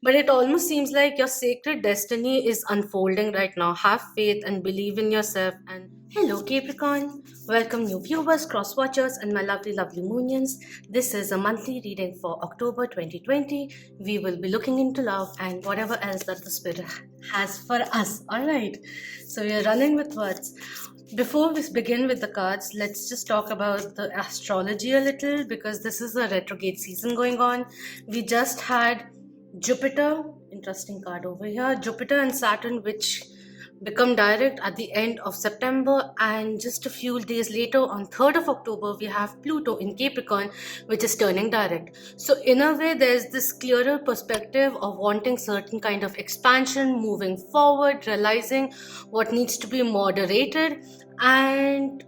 But it almost seems like your sacred destiny is unfolding right now. Have faith and believe in yourself. And hello, Capricorn. Welcome, new viewers, cross watchers, and my lovely, lovely Moonians. This is a monthly reading for October 2020. We will be looking into love and whatever else that the Spirit has for us. All right. So we are running with words. Before we begin with the cards, let's just talk about the astrology a little because this is a retrograde season going on. We just had Jupiter, interesting card over here, Jupiter and Saturn, which become direct at the end of September, and just a few days later, on 3rd of October, we have Pluto in Capricorn, which is turning direct. So in a way, there's this clearer perspective of wanting certain kind of expansion, moving forward, realizing what needs to be moderated, and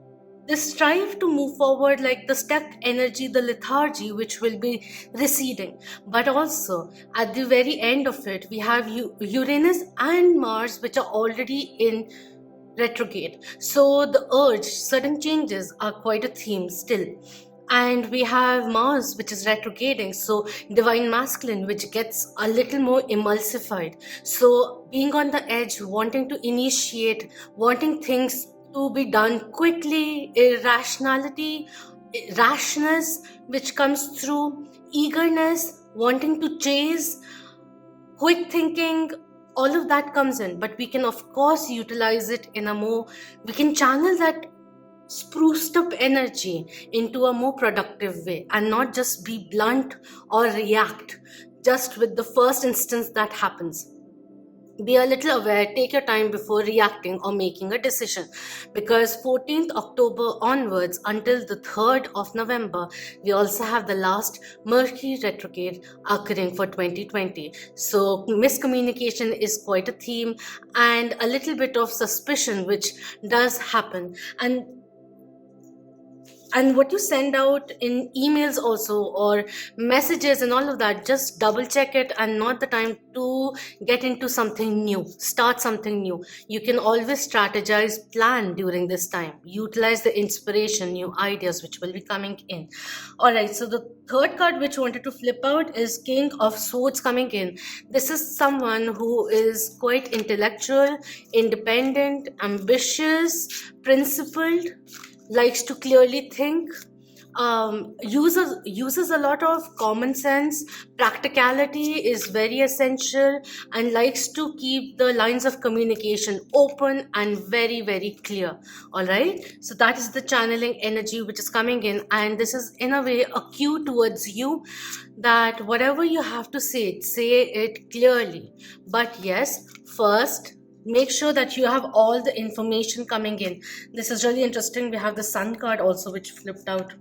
this strive to move forward, like the stuck energy, the lethargy, which will be receding. But also at the very end of it, we have Uranus and Mars, which are already in retrograde. So the urge, sudden changes are quite a theme still. And we have Mars, which is retrograding, so divine masculine, which gets a little more emulsified. So being on the edge, wanting to initiate, wanting things to be done quickly, irrationality, rashness, which comes through, eagerness, wanting to chase, quick thinking, all of that comes in. But we can, of course, utilize it in a more, we can channel that spruced up energy into a more productive way and not just be blunt or react just with the first instance that happens. Be a little aware, take your time before reacting or making a decision, because 14th October onwards until the 3rd of November, we also have the last Mercury retrograde occurring for 2020. So miscommunication is quite a theme, and a little bit of suspicion which does happen. And what you send out in emails also, or messages and all of that, just double check it, and not the time to get into something new, start something new. You can always strategize, plan during this time, utilize the inspiration, new ideas which will be coming in. All right, so the third card which I wanted to flip out is King of Swords coming in. This is someone who is quite intellectual, independent, ambitious, principled, likes to clearly think, uses a lot of common sense. Practicality is very essential, and likes to keep the lines of communication open and very, very clear. All right, so that is the channeling energy which is coming in, and this is in a way a cue towards you that whatever you have to say it clearly. But yes, first make sure that you have all the information coming in. This is really interesting. We have the Sun card also, which flipped out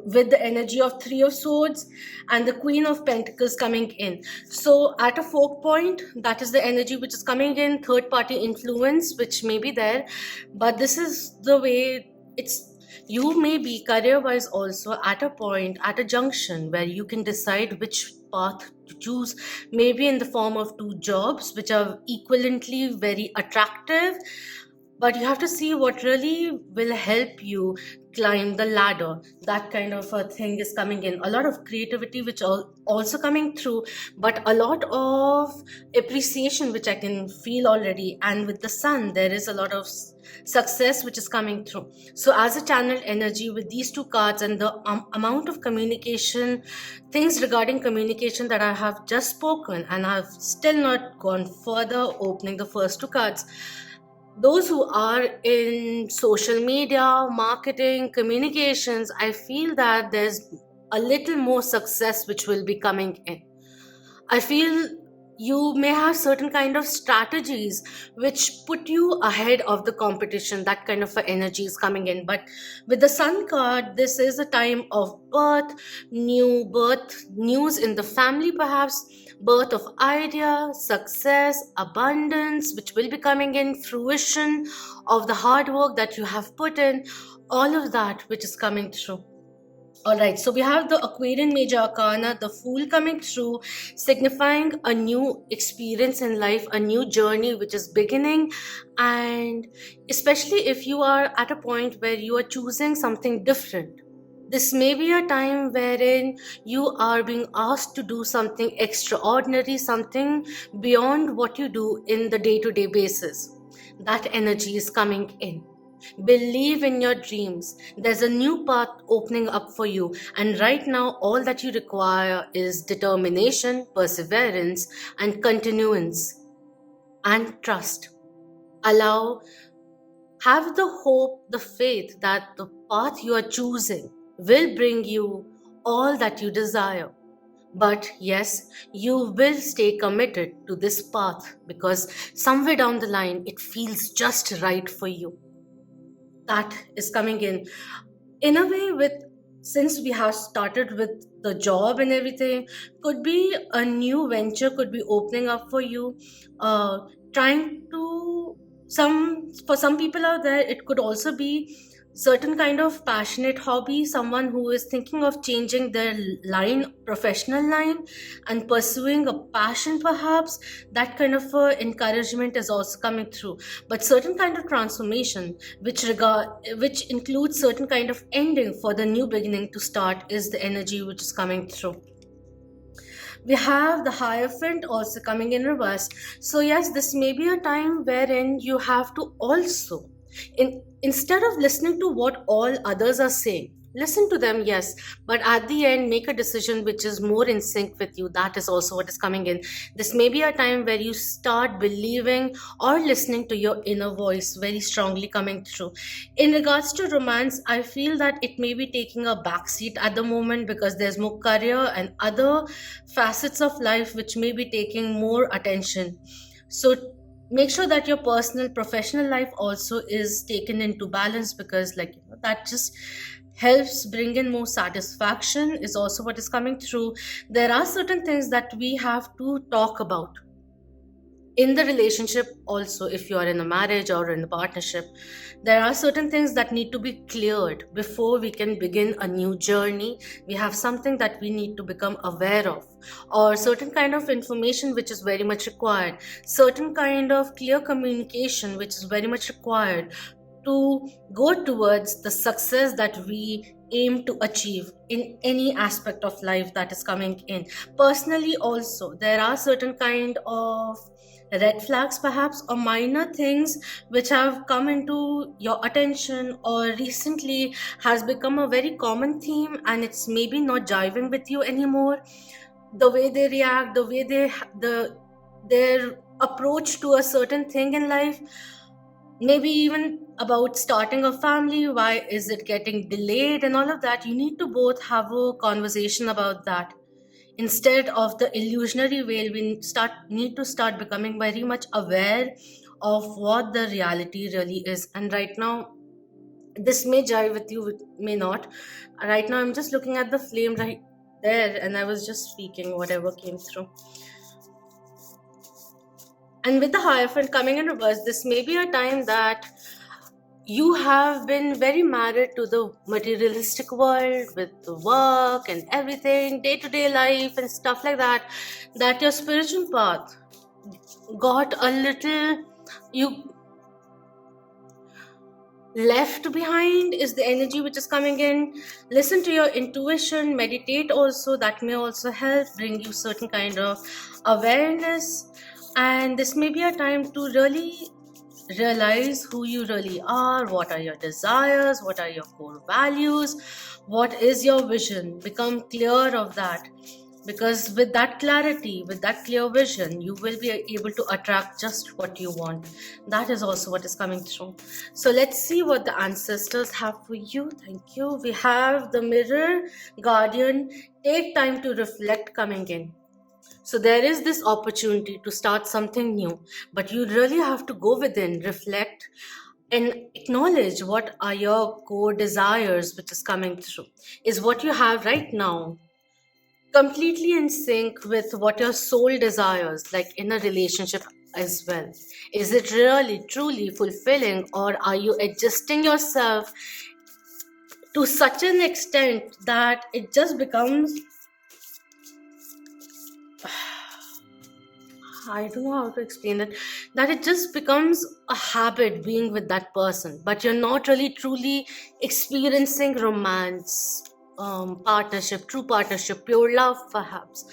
with the energy of Three of Swords and the Queen of Pentacles coming in. So at a fork point, that is the energy which is coming in, third party influence which may be there. But this is the way it's, you may be career wise also at a point, at a junction where you can decide which path to choose, maybe in the form of two jobs which are equivalently very attractive, but you have to see what really will help you climb the ladder. That kind of a thing is coming in. A lot of creativity which also coming through, but a lot of appreciation which I can feel already. And with the Sun, there is a lot of success which is coming through. So as a channeled energy with these two cards and the amount of communication, things regarding communication that I have just spoken, and I've still not gone further opening the first two cards. Those who are in social media, marketing, communications, I feel that there's a little more success which will be coming in. I feel you may have certain kind of strategies which put you ahead of the competition. That kind of energy is coming in. But with the Sun card, this is a time of birth, new birth, news in the family perhaps, birth of idea, success, abundance, which will be coming in, fruition of the hard work that you have put in, all of that which is coming through. All right, so we have the Aquarian Major Arcana, the Fool coming through, signifying a new experience in life, a new journey which is beginning. And especially if you are at a point where you are choosing something different, This may be a time wherein you are being asked to do something extraordinary, something beyond what you do in the day to day basis. That energy is coming in. Believe in your dreams. There's a new path opening up for you. And right now, all that you require is determination, perseverance, and continuance and trust. Allow, have the hope, the faith that the path you are choosing will bring you all that you desire. But yes, you will stay committed to this path because somewhere down the line it feels just right for you. That is coming in a way. With since we have started with the job and everything, could be a new venture could be opening up for you, trying to some for some people out there it could also be certain kind of passionate hobby, someone who is thinking of changing their line, professional line, and pursuing a passion perhaps. That kind of encouragement is also coming through. But certain kind of transformation which includes certain kind of ending for the new beginning to start is the energy which is coming through. We have the Hierophant also coming in reverse. So yes, this may be a time wherein you have to also, instead of listening to what all others are saying, listen to them, yes, but at the end make a decision which is more in sync with you. That is also what is coming in. This may be a time where you start believing or listening to your inner voice very strongly coming through. In regards to romance, I feel that it may be taking a backseat at the moment because there's more career and other facets of life which may be taking more attention. So make sure that your personal professional life also is taken into balance, because that just helps bring in more satisfaction is also what is coming through. There are certain things that we have to talk about in the relationship also. If you are in a marriage or in a partnership, there are certain things that need to be cleared before we can begin a new journey. We have something that we need to become aware of, or certain kind of information which is very much required, certain kind of clear communication which is very much required to go towards the success that we aim to achieve in any aspect of life that is coming in. Personally also, there are certain kind of red flags perhaps, or minor things which have come into your attention or recently has become a very common theme, and it's maybe not jiving with you anymore. The way they react, the way their approach to a certain thing in life, maybe even about starting a family, why is it getting delayed and all of that. You need to both have a conversation about that. Instead of the illusionary veil, we need to start becoming very much aware of what the reality really is. And right now, this may jive with you, it may not. Right now I'm just looking at the flame right there, and I was just speaking whatever came through. And with the Hierophant coming in reverse, this may be a time that you have been very married to the materialistic world with the work and everything, day to day life and stuff like that, that your spiritual path got a little, you left behind is the energy which is coming in. Listen to your intuition, meditate also, that may also help bring you certain kind of awareness. And this may be a time to really realize who you really are, what are your desires, what are your core values, what is your vision. Become clear of that, because with that clarity, with that clear vision, you will be able to attract just what you want. That is also what is coming through. So let's see what the ancestors have for you. Thank you. We have the Mirror, Guardian, take time to reflect coming in. So there is this opportunity to start something new, but you really have to go within, reflect, and acknowledge what are your core desires which is coming through. Is what you have right now completely in sync with what your soul desires, like in a relationship as well? Is it really truly fulfilling, or are you adjusting yourself to such an extent that it just becomes, I don't know how to explain it, that it just becomes a habit being with that person, but you're not really truly experiencing romance partnership, true partnership, pure love, perhaps.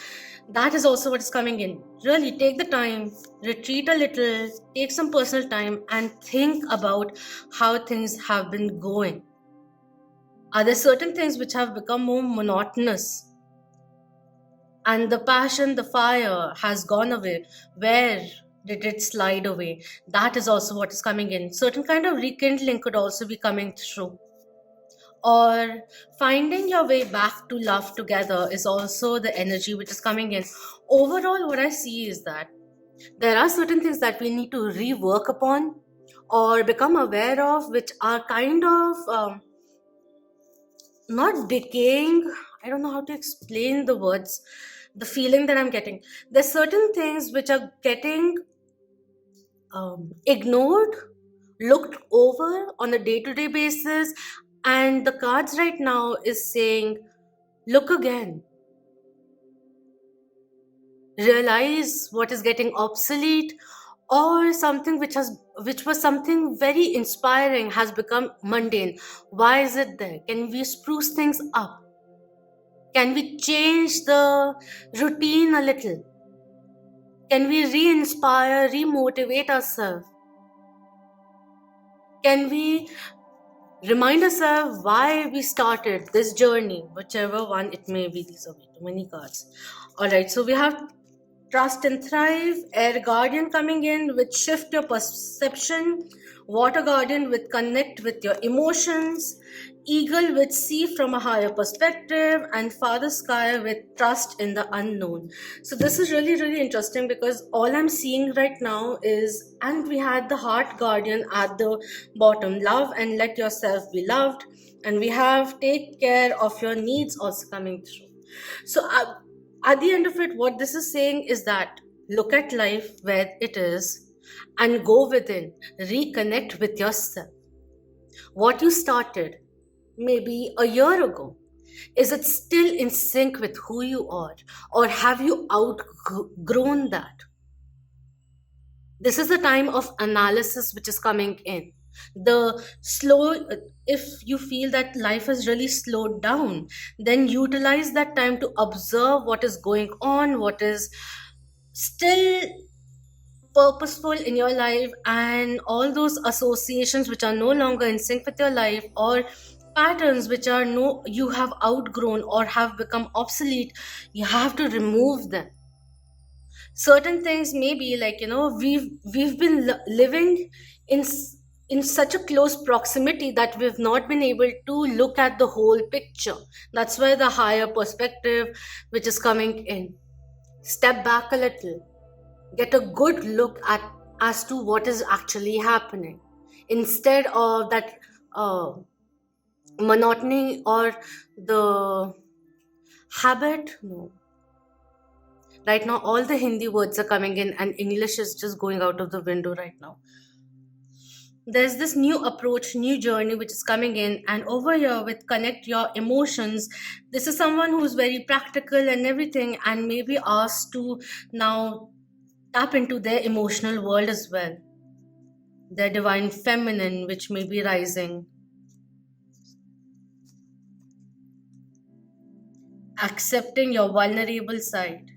That is also what is coming in. Really take the time, retreat a little, take some personal time, and think about how things have been going. Are there certain things which have become more monotonous? And the passion, the fire has gone away. Where did it slide away? That is also what is coming in. Certain kind of rekindling could also be coming through. Or finding your way back to love together is also the energy which is coming in. Overall, what I see is that there are certain things that we need to rework upon or become aware of, which are kind of not decaying. I don't know how to explain the words, the feeling that I'm getting. There's certain things which are getting ignored, looked over on a day-to-day basis, and the cards right now is saying, look again, realize what is getting obsolete, or something which was something very inspiring has become mundane. Why is it there? Can we spruce things up? Can we change the routine a little? Can we re-inspire, re-motivate ourselves? Can we remind ourselves why we started this journey, whichever one it may be? These are way too many cards. All right, so we have Trust and Thrive, Air Guardian coming in with Shift Your Perception, Water Guardian with Connect with Your Emotions, Eagle with See from a Higher Perspective, and Father Sky with Trust in the Unknown. So this is really, really interesting because all I'm seeing right now is, and we had the Heart Guardian at the bottom, love and let yourself be loved, and we have take care of your needs also coming through. So at the end of it, what this is saying is that look at life where it is and go within, reconnect with yourself. What you started maybe a year ago, is it still in sync with who you are, or have you outgrown that? This is the time of analysis which is coming in. The slow, if you feel that life has really slowed down, then utilize that time to observe what is going on, what is still purposeful in your life, and all those associations which are no longer in sync with your life, or patterns which are no you have outgrown or have become obsolete. You have to remove them. Certain things may be like, we've been living in such a close proximity that we've not been able to look at the whole picture. That's why the higher perspective which is coming in. Step back a little, get a good look at as to what is actually happening, instead of that monotony or the habit. No, right now all the Hindi words are coming in and English is just going out of the window right now. There's this new approach, new journey which is coming in, and over here with Connect Your Emotions, this is someone who's very practical and everything, and maybe asked to now tap into their emotional world as well, their divine feminine which may be rising. Accepting your vulnerable side,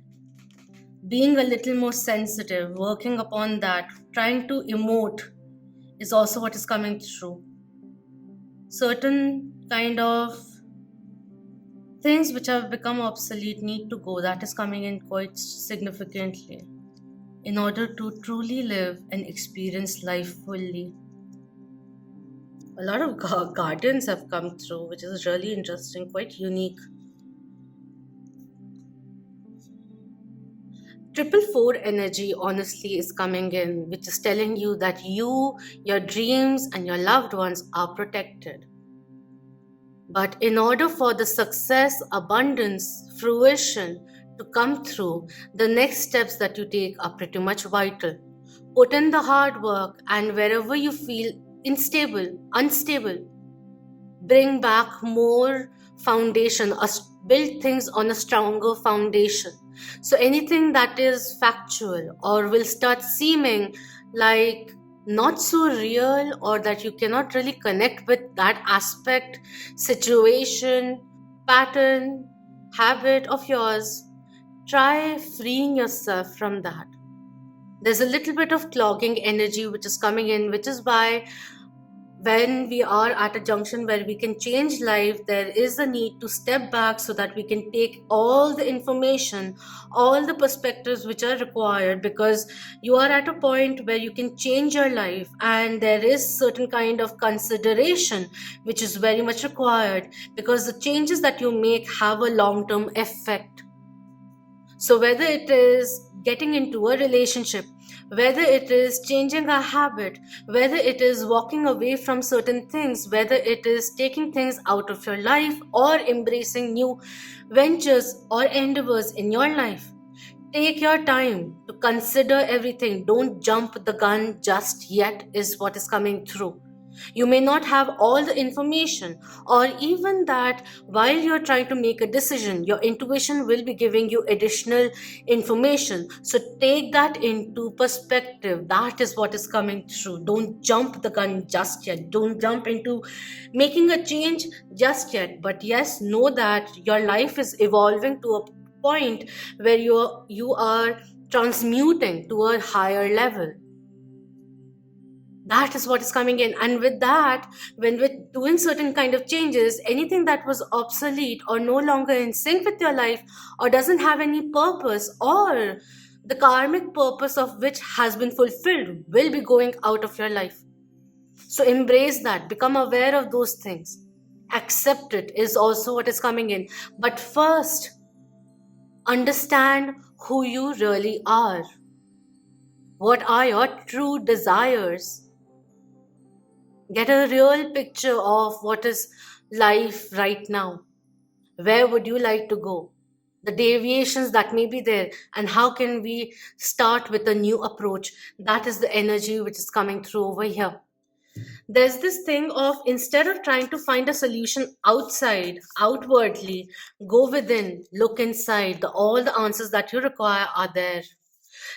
being a little more sensitive, working upon that, trying to emote is also what is coming through. Certain kind of things which have become obsolete need to go. That is coming in quite significantly in order to truly live and experience life fully. A lot of guardians have come through, which is really interesting, quite unique. 444 energy honestly is coming in, which is telling you that you, your dreams, and your loved ones are protected. But in order for the success, abundance, fruition to come through, the next steps that you take are pretty much vital. Put in the hard work, and wherever you feel unstable, bring back more foundation, build things on a stronger foundation. So anything that is factual or will start seeming like not so real, or that you cannot really connect with that aspect, situation, pattern, habit of yours, try freeing yourself from that. There's a little bit of clogging energy which is coming in, which is why when we are at a junction where we can change life, there is a need to step back so that we can take all the information, all the perspectives which are required, because you are at a point where you can change your life, and there is certain kind of consideration which is very much required, because the changes that you make have a long term effect. So, whether it is getting into a relationship, whether it is changing a habit, whether it is walking away from certain things, whether it is taking things out of your life or embracing new ventures or endeavors in your life, take your time to consider everything. Don't jump the gun just yet, is what is coming through. You may not have all the information, or even that while you're trying to make a decision, your intuition will be giving you additional information. So take that into perspective. That is what is coming through. Don't jump the gun just yet. Don't jump into making a change just yet. But yes, know that your life is evolving to a point where you are transmuting to a higher level. That is what is coming in. And with that, when we're doing certain kind of changes, anything that was obsolete or no longer in sync with your life, or doesn't have any purpose, or the karmic purpose of which has been fulfilled, will be going out of your life. So embrace that, become aware of those things, accept it, is also what is coming in. But first, understand who you really are. What are your true desires? Get a real picture of what is life right now. Where would you like to go? The deviations that may be there, and how can we start with a new approach? That is the energy which is coming through over here. There's this thing of, instead of trying to find a solution outside, outwardly, go within, look inside. All the answers that you require are there.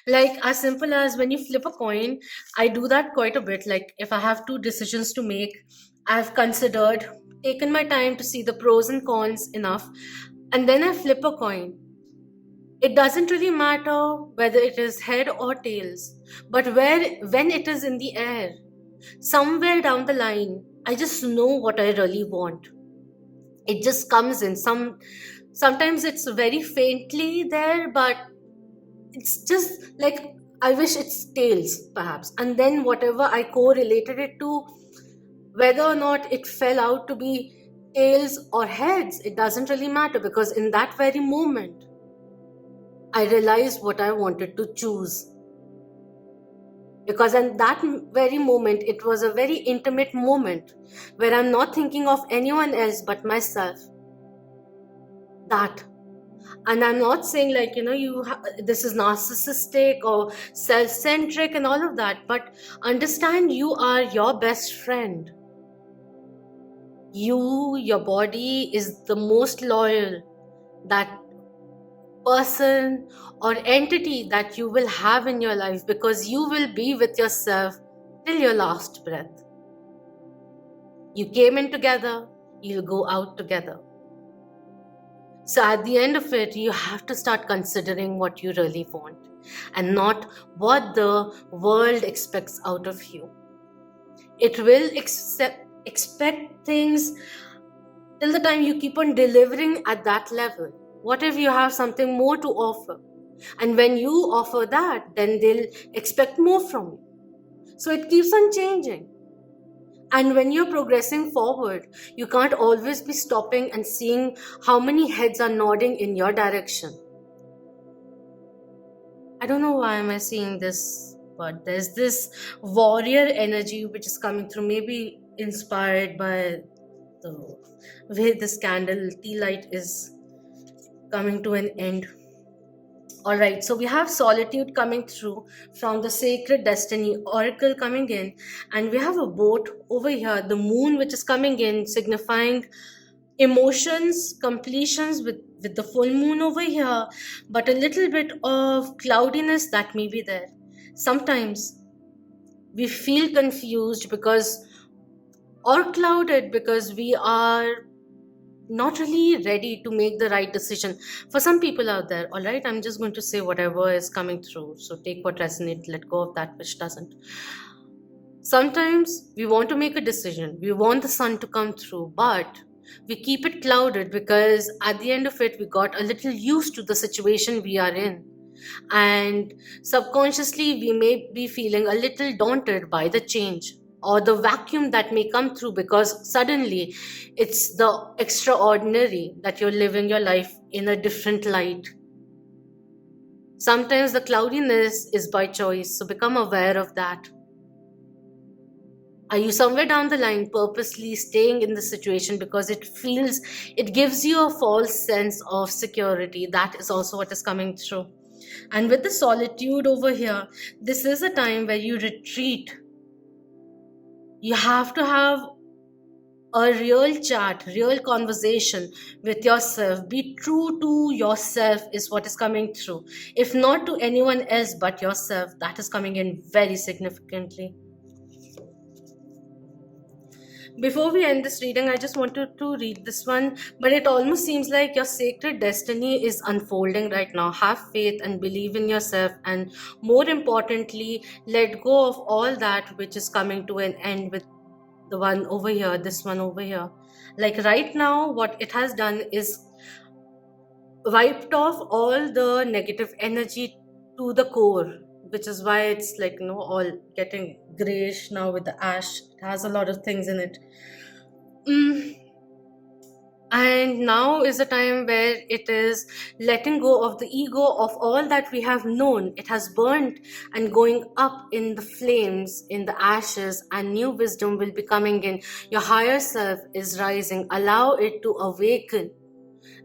Like as simple as when you flip a coin, I do that quite a bit. Like if I have two decisions to make, I've considered, taken my time to see the pros and cons enough, and then I flip a coin. It doesn't really matter whether it is head or tails, but when it is in the air, somewhere down the line, I just know what I really want. It just comes in. Sometimes it's very faintly there, but it's just like, I wish it's tails perhaps, and then whatever I correlated it to, whether or not it fell out to be tails or heads, it doesn't really matter, because in that very moment I realized what I wanted to choose. Because in that very moment, it was a very intimate moment where I'm not thinking of anyone else but myself. That. And I'm not saying like, this is narcissistic or self-centric and all of that, but understand you are your best friend. Your body is the most loyal, that person or entity that you will have in your life, because you will be with yourself till your last breath. You came in together, you'll go out together. So at the end of it, you have to start considering what you really want and not what the world expects out of you. It will expect things till the time you keep on delivering at that level. What if you have something more to offer? And when you offer that, then they'll expect more from you. So it keeps on changing. And when you're progressing forward, you can't always be stopping and seeing how many heads are nodding in your direction. I don't know why am I seeing this, but there's this warrior energy which is coming through, maybe inspired by the way this candle tea light is coming to an end. All right, so we have solitude coming through from the sacred destiny oracle coming in, and we have a boat over here, the moon which is coming in, signifying emotions, completions with the full moon over here, but a little bit of cloudiness that may be there. Sometimes we feel confused because, or clouded because we are not really ready to make the right decision. For some people out there, all right, I'm just going to say whatever is coming through. So take what resonates, let go of that which doesn't. Sometimes we want to make a decision, we want the sun to come through, but we keep it clouded because at the end of it, we got a little used to the situation we are in. And subconsciously, we may be feeling a little daunted by the change or the vacuum that may come through because suddenly it's the extraordinary that you're living your life in a different light. Sometimes the cloudiness is by choice, so become aware of that. Are you somewhere down the line purposely staying in the situation because it gives you a false sense of security? That is also what is coming through. And with the solitude over here, this is a time where you retreat. You have to have a real chat, real conversation with yourself. Be true to yourself is what is coming through. If not to anyone else but yourself, that is coming in very significantly. Before we end this reading, I just wanted to read this one, but it almost seems like your sacred destiny is unfolding right now. Have faith and believe in yourself, and more importantly, let go of all that which is coming to an end with the one over here, this one over here. Like right now, what it has done is wiped off all the negative energy to the core, which is why it's like, all getting grayish now with the ash. It has a lot of things in it. And now is the time where it is letting go of the ego of all that we have known. It has burnt and going up in the flames, in the ashes, and new wisdom will be coming in. Your higher self is rising. Allow it to awaken.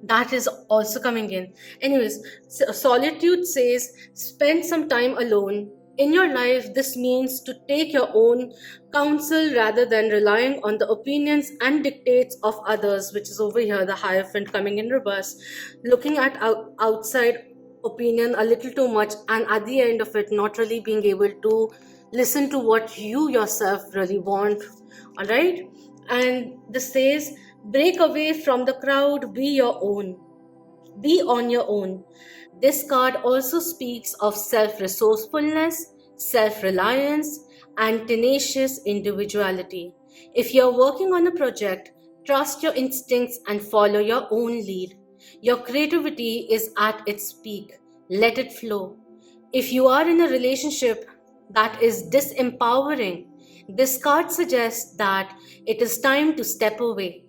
That is also coming in. Anyways, solitude says spend some time alone. In your life, this means to take your own counsel rather than relying on the opinions and dictates of others, which is over here, the Hierophant coming in reverse, looking at outside opinion a little too much, and at the end of it, not really being able to listen to what you yourself really want. All right? And this says, break away from the crowd, be your own. Be on your own. This card also speaks of self-resourcefulness, self-reliance, and tenacious individuality. If you're working on a project, trust your instincts and follow your own lead. Your creativity is at its peak. Let it flow. If you are in a relationship that is disempowering, this card suggests that it is time to step away.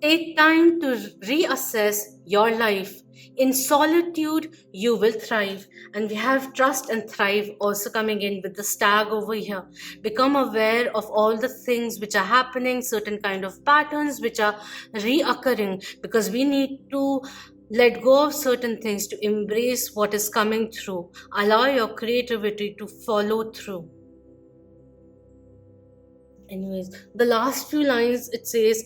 Take time to reassess your life. In solitude, you will thrive. And we have trust and thrive also coming in with the stag over here. Become aware of all the things which are happening, certain kind of patterns which are reoccurring, because we need to let go of certain things to embrace what is coming through. Allow your creativity to follow through. Anyways, the last few lines, it says,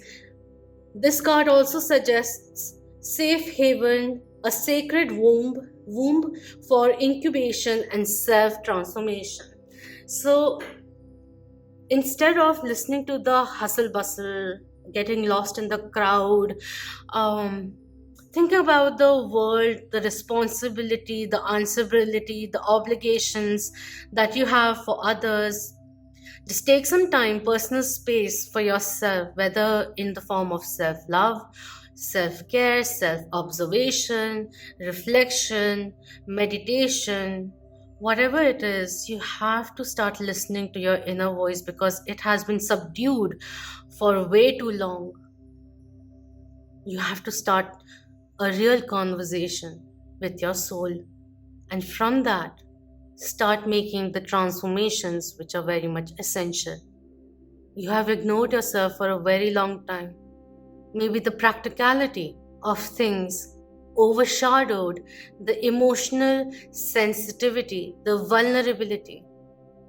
this card also suggests safe haven, a sacred womb for incubation and self-transformation. So instead of listening to the hustle bustle, getting lost in the crowd, think about the world, the responsibility, the answerability, the obligations that you have for others. Just take some time, personal space for yourself, whether in the form of self-love, self-care, self-observation, reflection, meditation, whatever it is. You have to start listening to your inner voice because it has been subdued for way too long. You have to start a real conversation with your soul. And from that, start making the transformations which are very much essential. You have ignored yourself for a very long time. Maybe the practicality of things overshadowed the emotional sensitivity, the vulnerability.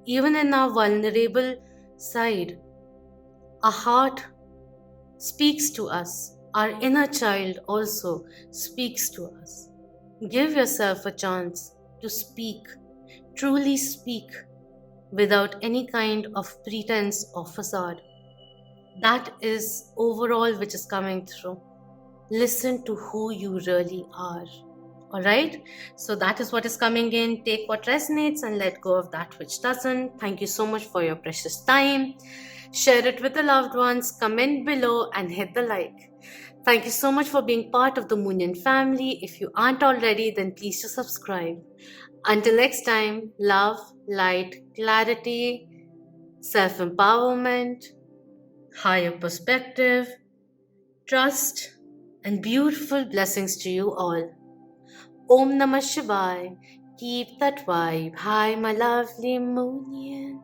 Even in our vulnerable side, our heart speaks to us. Our inner child also speaks to us. Give yourself a chance to speak. Truly speak without any kind of pretense or facade. That is overall which is coming through. Listen to who you really are. All right. So that is what is coming in. Take what resonates and let go of that which doesn't. Thank you so much for your precious time. Share it with the loved ones. Comment below and hit the like. Thank you so much for being part of the Moonian family. If you aren't already, then please do subscribe. Until next time, love, light, clarity, self empowerment, higher perspective, trust, and beautiful blessings to you all. Om Namah Shivaya. Keep that vibe high, my lovely Moonian.